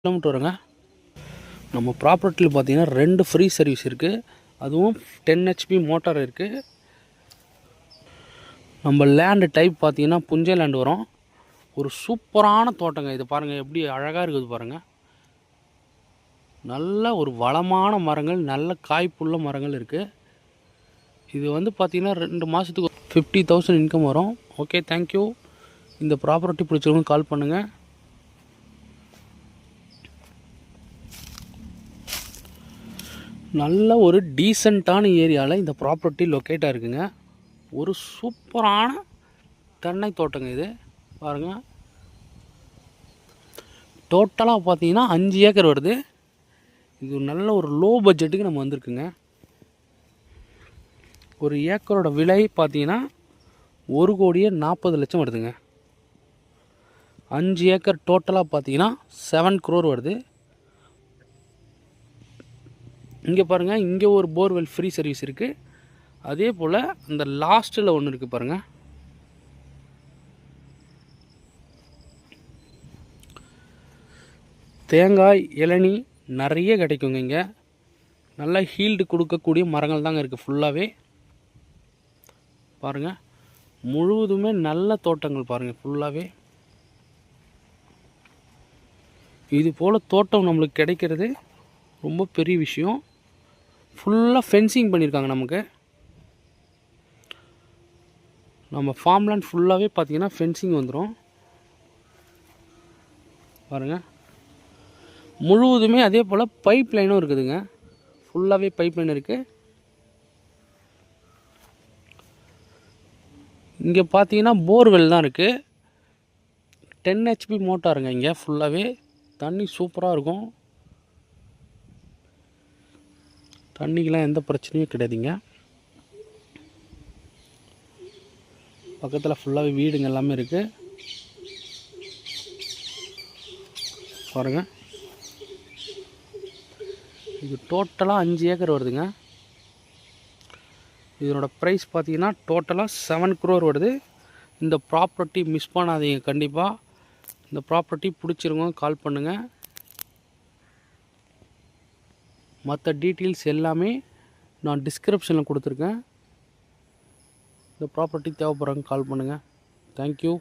Kilometre வருங்க. நம்ம ப்ராப்பர்ட்டியில் பார்த்தீங்கன்னா 2 ஃப்ரீ சர்வீஸ் இருக்குது. அதுவும் 10 HP மோட்டார் இருக்குது. நம்ம லேண்டு டைப் பார்த்தீங்கன்னா புஞ்சை லேண்டு வரும். ஒரு சூப்பரான தோட்டங்க இது. பாருங்கள் எப்படி அழகாக இருக்குது பாருங்கள். நல்ல ஒரு வளமான மரங்கள், நல்ல காய்ப்புள்ள மரங்கள் இருக்குது. இது வந்து பார்த்திங்கன்னா 2 மாதத்துக்கு 50,000 இன்கம் வரும். Okay, thank you. இந்த ப்ராப்பர்ட்டி பிடிச்சவங்க கால் பண்ணுங்கள். நல்ல ஒரு டீசெண்டான ஏரியாவில் இந்த ப்ராப்பர்ட்டி லொக்கேட்டாக இருக்குங்க. ஒரு சூப்பரான தென்னை தோட்டங்க இது. பாருங்கள், டோட்டலாக பார்த்தீங்கன்னா 5 ஏக்கர் வருது. இது நல்ல ஒரு லோ பட்ஜெட்டுக்கு நம்ம வந்திருக்குங்க. ஒரு ஏக்கரோட விலை பார்த்தீங்கன்னா 1,40,00,000 வருதுங்க. 5 ஏக்கர் டோட்டலாக பார்த்தீங்கன்னா 7 crore வருது. இங்கே பாருங்கள், இங்கே ஒரு போர்வெல் ஃப்ரீ சர்வீஸ் இருக்குது. அதே போல் அந்த லாஸ்ட்டில் ஒன்று இருக்குது பாருங்கள். தேங்காய் இளநி நிறைய கிடைக்குங்க. இங்கே நல்லா ஹீல்டு கொடுக்கக்கூடிய மரங்கள் தாங்க இருக்குது. ஃபுல்லாகவே பாருங்கள், முழுவதுமே நல்ல தோட்டங்கள் பாருங்கள். ஃபுல்லாகவே இது போல் தோட்டம் நம்மளுக்கு கிடைக்கிறது ரொம்ப பெரிய விஷயம். ஃபுல்லாக ஃபென்சிங் பண்ணியிருக்காங்க. நமக்கு நம்ம ஃபார்ம்லேண்ட் ஃபுல்லாகவே பார்த்தீங்கன்னா ஃபென்சிங் வந்துடும் பாருங்கள். முழுவதுமே அதே போல் பைப் லைனும் இருக்குதுங்க. ஃபுல்லாகவே பைப் லைன் இருக்குது. இங்கே பார்த்தீங்கன்னா போர்வெல் தான் இருக்குது. 10 HP மோட்டாருங்க. இங்கே ஃபுல்லாகவே தண்ணி சூப்பராக இருக்கும். தண்ணிக்கெலாம் எந்த பிரச்சனையும் கிடையாதுங்க. பக்கத்தில் ஃபுல்லாகவே வீடுங்க எல்லாமே இருக்குது பாருங்கள். இது டோட்டலாக 5 ஏக்கர் வருதுங்க. இதனோட ப்ரைஸ் பார்த்தீங்கன்னா டோட்டலாக 7 crore வருது. இந்த ப்ராப்பர்ட்டி மிஸ் பண்ணாதீங்க கண்டிப்பாக. இந்த ப்ராப்பர்ட்டி பிடிச்சிருங்க கால் பண்ணுங்கள். மற்ற டீட்டெயில்ஸ் எல்லாமே நான் டிஸ்கிரிப்ஷனில் கொடுத்துருக்கேன். இந்த ப்ராப்பர்ட்டி தேவைப்படுறவங்க கால் பண்ணுங்கள். தேங்க்யூ.